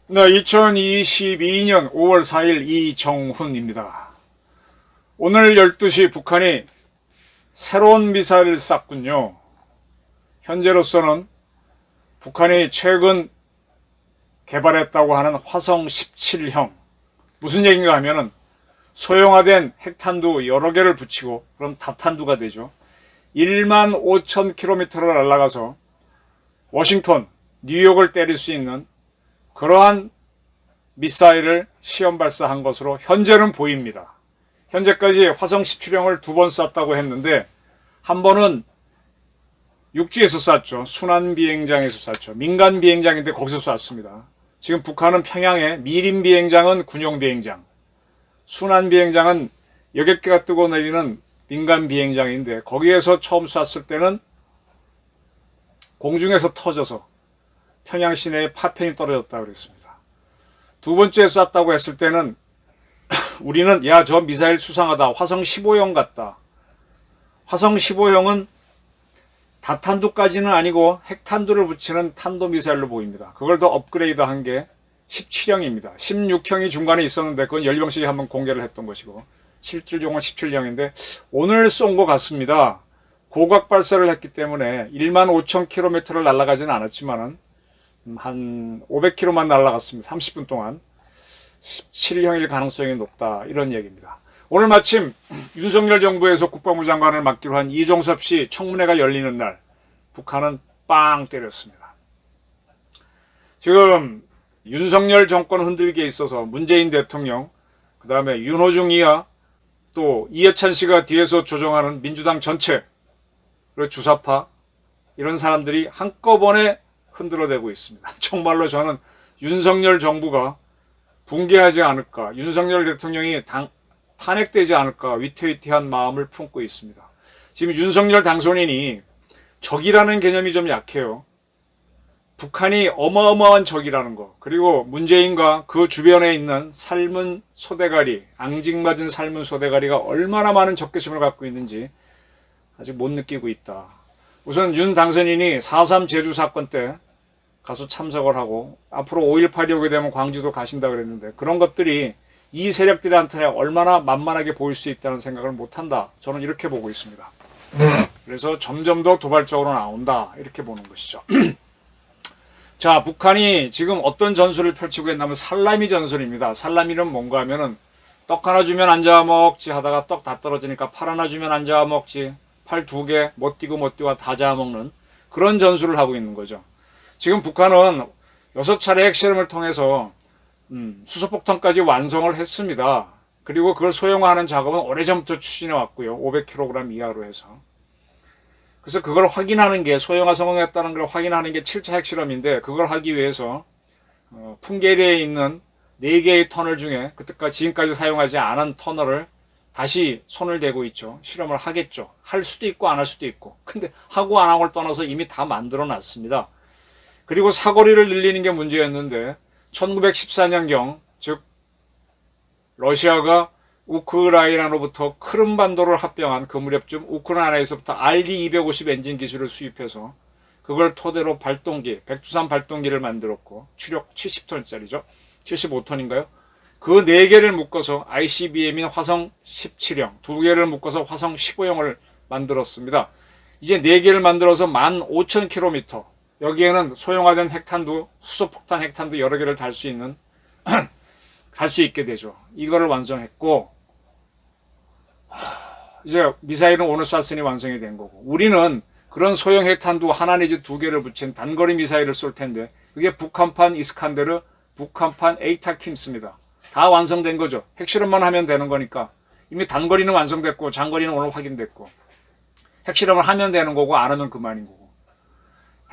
네, 2022년 5월 4일 이정훈입니다. 오늘 12시 북한이 새로운 미사일을 쐈군요. 현재로서는 북한이 최근 개발했다고 하는 화성 17형. 무슨 얘기인가 하면은 소형화된 핵탄두 여러 개를 붙이고, 그럼 다탄두가 되죠. 15,000km를 날아가서 워싱턴, 뉴욕을 때릴 수 있는 그러한 미사일을 시험 발사한 것으로 현재는 보입니다. 현재까지 화성 17형을 2번 쐈다고 했는데, 한 번은 육지에서 쐈죠. 순환 비행장에서 쐈죠. 민간 비행장인데 거기서 쐈습니다. 지금 북한은 평양에 미림 비행장은 군용 비행장, 순환 비행장은 여객기가 뜨고 내리는 민간 비행장인데, 거기에서 처음 쐈을 때는 공중에서 터져서 평양 시내에 파편이 떨어졌다고 그랬습니다. 두 번째 쐈다고 했을 때는 우리는 야, 저 미사일 수상하다. 화성 15형 같다. 화성 15형은 다탄두까지는 아니고 핵탄두를 붙이는 탄도미사일로 보입니다. 그걸 더 업그레이드한 게 17형입니다. 16형이 중간에 있었는데 그건 연령식에 한번 공개를 했던 것이고, 실질적으로 17형인데 오늘 쏜 것 같습니다. 고각 발사를 했기 때문에 15,000km를 날아가지는 않았지만은 한 500km만 날아갔습니다. 30분 동안. 17형일 가능성이 높다, 이런 얘기입니다. 오늘 마침 윤석열 정부에서 국방부 장관을 맡기로 한 이종섭 씨 청문회가 열리는 날, 북한은 빵 때렸습니다. 지금 윤석열 정권 흔들기에 있어서 문재인 대통령, 그 다음에 윤호중 이하, 또 이해찬 씨가 뒤에서 조종하는 민주당 전체, 그리고 주사파, 이런 사람들이 한꺼번에 흔들어대고 있습니다. 정말로 저는 윤석열 정부가 붕괴하지 않을까, 윤석열 대통령이 탄핵되지 않을까 위태위태한 마음을 품고 있습니다. 지금 윤석열 당선인이 적이라는 개념이 좀 약해요. 북한이 어마어마한 적이라는 거, 그리고 문재인과 그 주변에 있는 삶은 소대가리, 앙증맞은 삶은 소대가리가 얼마나 많은 적개심을 갖고 있는지 아직 못 느끼고 있다. 우선 윤 당선인이 4.3 제주 사건 때 가서 참석을 하고, 앞으로 5.18이 오게 되면 광주도 가신다 그랬는데, 그런 것들이 이 세력들한테 얼마나 만만하게 보일 수 있다는 생각을 못한다. 저는 이렇게 보고 있습니다. 그래서 점점 더 도발적으로 나온다, 이렇게 보는 것이죠. 자, 북한이 지금 어떤 전술을 펼치고 있냐면 살라미 전술입니다. 살라미는 뭔가 하면은 떡 하나 주면 안 잡아 먹지 하다가 떡 다 떨어지니까 팔 하나 주면 안 잡아 먹지, 팔 2개 못 뛰고 다 잡아 먹는 그런 전술을 하고 있는 거죠. 지금 북한은 6차례 핵실험을 통해서 수소폭탄까지 완성을 했습니다. 그리고 그걸 소형화하는 작업은 오래전부터 추진해 왔고요. 500kg 이하로 해서. 그래서 그걸 확인하는 게, 소형화 성공했다는 걸 확인하는 게 7차 핵실험인데, 그걸 하기 위해서 풍계리에 있는 4개의 터널 중에 그때까지 지금까지 사용하지 않은 터널을 다시 손을 대고 있죠. 실험을 하겠죠. 할 수도 있고 안 할 수도 있고. 근데 하고 안 하고를 떠나서 이미 다 만들어 놨습니다. 그리고 사거리를 늘리는 게 문제였는데, 1914년경, 즉 러시아가 우크라이나로부터 크림반도를 합병한 그 무렵쯤 우크라이나에서부터 RD-250 엔진 기술을 수입해서 그걸 토대로 발동기, 백두산 발동기를 만들었고, 추력 70톤짜리죠. 75톤인가요? 그 4개를 묶어서 ICBM인 화성 17형, 2개를 묶어서 화성 15형을 만들었습니다. 이제 4개를 만들어서 15,000km, 여기에는 소형화된 핵탄두, 수소폭탄 핵탄두 여러 개를 달 수 있는, 달 수 있게 되죠. 이거를 완성했고, 이제 미사일은 오늘 쐈으니 완성이 된 거고, 우리는 그런 소형 핵탄두 하나 내지 2개를 붙인 단거리 미사일을 쏠 텐데, 그게 북한판 이스칸데르, 북한판 에이타킴스입니다. 다 완성된 거죠. 핵실험만 하면 되는 거니까. 이미 단거리는 완성됐고 장거리는 오늘 확인됐고, 핵실험을 하면 되는 거고 안 하면 그만인 거고.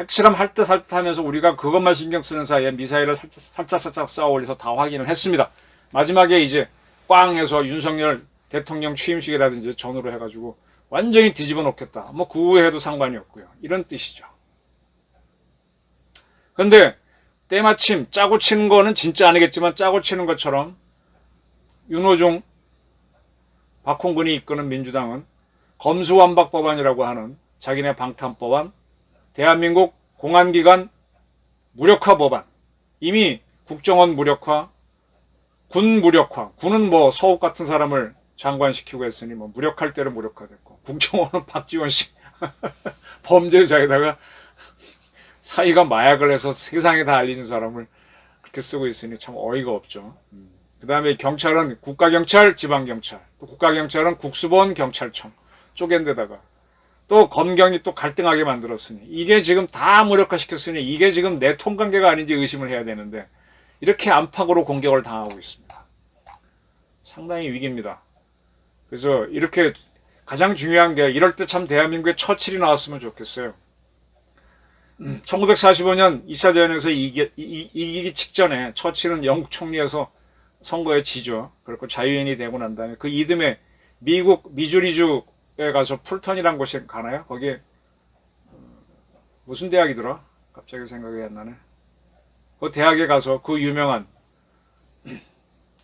핵실험 할 듯 하면서 우리가 그것만 신경 쓰는 사이에 미사일을 살짝 쌓아 올려서 다 확인을 했습니다. 마지막에 이제 꽝 해서 윤석열 대통령 취임식이라든지 전후로 해가지고 완전히 뒤집어 놓겠다. 뭐 그 후에도 상관이 없고요. 이런 뜻이죠. 근데 때마침 짜고 치는 거는 진짜 아니겠지만 짜고 치는 것처럼 윤호중 박홍근이 이끄는 민주당은 검수완박 법안이라고 하는 자기네 방탄법안, 대한민국 공안기관 무력화 법안, 이미 국정원 무력화, 군 무력화, 군은 뭐 서욱 같은 사람을 장관시키고 했으니 뭐 무력할 때는 무력화됐고, 국정원은 박지원 씨 범죄자에다가 사이가 마약을 해서 세상에 다 알려진 사람을 그렇게 쓰고 있으니 참 어이가 없죠. 그 다음에 경찰은 국가경찰, 지방경찰, 또 국가경찰은 국수본 경찰청 쪼갠 데다가 또 검경이 또 갈등하게 만들었으니, 이게 지금 다 무력화시켰으니 이게 지금 내통 관계가 아닌지 의심을 해야 되는데 이렇게 안팎으로 공격을 당하고 있습니다. 상당히 위기입니다. 그래서 이렇게 가장 중요한 게, 이럴 때 참 대한민국에 처칠이 나왔으면 좋겠어요. 1945년 2차 대전에서 이기기 직전에 처칠은 영국 총리에서 선거에 지죠. 그리고 자유인이 되고 난 다음에 그 이듬해 미국 미주리주에 가서 풀턴이란 곳에 가나요? 거기에 무슨 대학이더라? 갑자기 생각이 안 나네. 그 대학에 가서 그 유명한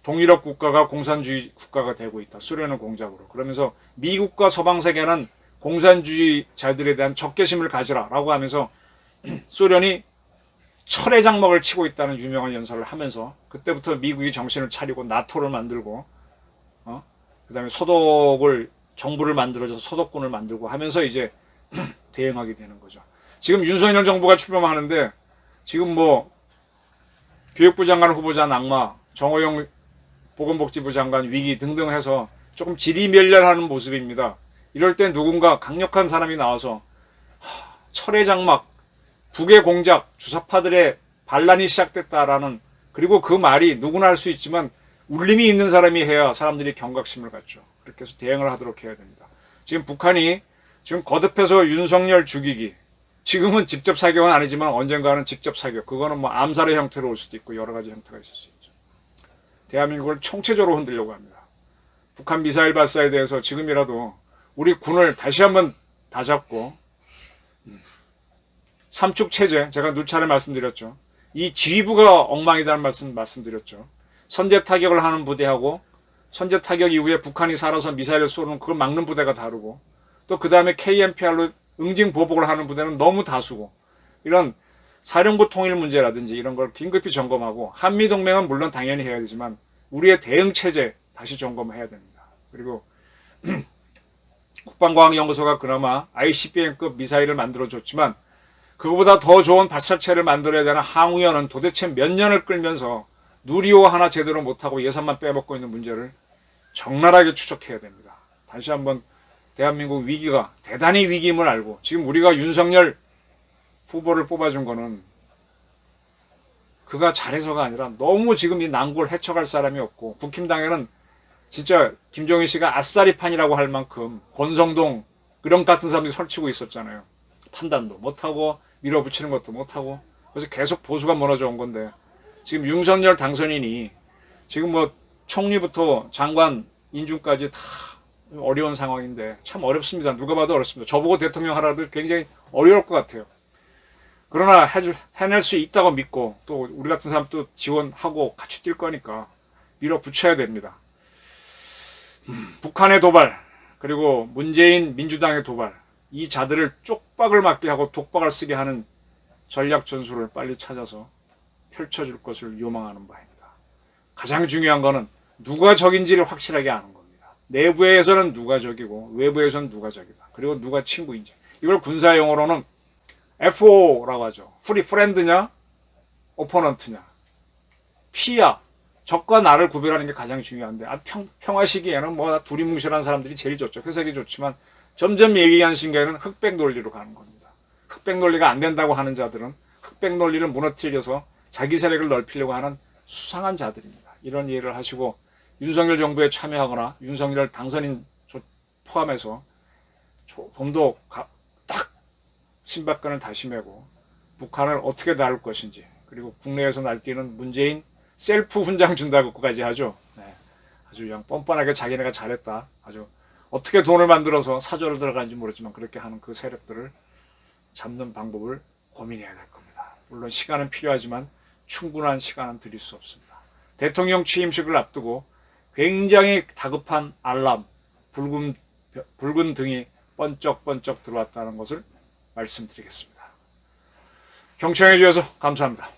동유럽 국가가 공산주의 국가가 되고 있다. 소련은 공작으로. 그러면서 미국과 서방 세계는 공산주의자들에 대한 적개심을 가지라라고 하면서 소련이 철의 장막을 치고 있다는 유명한 연설을 하면서, 그때부터 미국이 정신을 차리고 나토를 만들고, 그다음에 소독을, 정부를 만들어줘서 소독군을 만들고 하면서 이제 대응하게 되는 거죠. 지금 윤석열 정부가 출범하는데 지금 뭐 교육부 장관 후보자 낙마, 정호영 보건복지부 장관 위기 등등 해서 조금 지리멸렬하는 모습입니다. 이럴 때 누군가 강력한 사람이 나와서 철의 장막, 북의 공작, 주사파들의 반란이 시작됐다라는, 그리고 그 말이 누구나 할 수 있지만 울림이 있는 사람이 해야 사람들이 경각심을 갖죠. 그렇게 해서 대응을 하도록 해야 됩니다. 지금 북한이 지금 거듭해서 윤석열 죽이기, 지금은 직접 사격은 아니지만 언젠가는 직접 사격, 그거는 뭐 암살의 형태로 올 수도 있고 여러 가지 형태가 있을 수 있죠. 대한민국을 총체적으로 흔들려고 합니다. 북한 미사일 발사에 대해서 지금이라도 우리 군을 다시 한번 다잡고, 삼축체제, 제가 누차례 말씀드렸죠. 이 지휘부가 엉망이라는 말씀드렸죠. 선제 타격을 하는 부대하고 선제 타격 이후에 북한이 살아서 미사일을 쏘는 그걸 막는 부대가 다르고, 또 그 다음에 KNPR로 응징 보복을 하는 부대는 너무 다수고, 이런 사령부 통일 문제라든지 이런 걸 긴급히 점검하고, 한미동맹은 물론 당연히 해야 되지만 우리의 대응체제 다시 점검해야 됩니다. 그리고 국방과학연구소가 그나마 ICBM급 미사일을 만들어줬지만 그거보다 더 좋은 발사체를 만들어야 되는 항우연은 도대체 몇 년을 끌면서 누리호 하나 제대로 못하고 예산만 빼먹고 있는 문제를 적나라하게 추적해야 됩니다. 다시 한번 대한민국 위기가 대단히 위기임을 알고, 지금 우리가 윤석열 후보를 뽑아준 거는 그가 잘해서가 아니라 너무 지금 이 난국을 헤쳐갈 사람이 없고, 국힘당에는 진짜 김종인 씨가 아싸리판이라고 할 만큼 권성동 이런 같은 사람들이 설치고 있었잖아요. 판단도 못하고 밀어붙이는 것도 못하고, 그래서 계속 보수가 무너져 온 건데, 지금 윤석열 당선인이 지금 뭐 총리부터 장관 인준까지 다 어려운 상황인데 참 어렵습니다. 누가 봐도 어렵습니다. 저보고 대통령 하라도 굉장히 어려울 것 같아요. 그러나 해낼 수 있다고 믿고, 또 우리 같은 사람도 지원하고 같이 뛸 거니까 밀어붙여야 됩니다. 북한의 도발, 그리고 문재인 민주당의 도발, 이 자들을 쪽박을 맞게 하고 독박을 쓰게 하는 전략 전술을 빨리 찾아서 펼쳐줄 것을 요망하는 바입니다. 가장 중요한 거는 누가 적인지를 확실하게 아는 겁니다. 내부에서는 누가 적이고 외부에서는 누가 적이다. 그리고 누가 친구인지. 이걸 군사 용어로는 FO라고 하죠. 프렌드냐 오포넌트냐. P야 적과 나를 구별하는 게 가장 중요한데, 평화 시기에는 뭐 둘이 뭉실한 사람들이 제일 좋죠. 회색이 좋지만 점점 얘기한 신경에는 흑백 논리로 가는 겁니다. 흑백 논리가 안 된다고 하는 자들은 흑백 논리를 무너뜨려서 자기 세력을 넓히려고 하는 수상한 자들입니다. 이런 이해를 하시고 윤석열 정부에 참여하거나 윤석열 당선인 포함해서 좀 더 딱 신박근을 다시 메고 북한을 어떻게 다룰 것인지, 그리고 국내에서 날뛰는 문재인 셀프 훈장 준다고까지 하죠. 네. 아주 그냥 뻔뻔하게 자기네가 잘했다, 아주 어떻게 돈을 만들어서 사조를 들어가는지 모르지만 그렇게 하는 그 세력들을 잡는 방법을 고민해야 될 겁니다. 물론 시간은 필요하지만 충분한 시간은 드릴 수 없습니다. 대통령 취임식을 앞두고 굉장히 다급한 알람, 붉은 등이 번쩍번쩍 들어왔다는 것을 말씀드리겠습니다. 경청해 주셔서 감사합니다.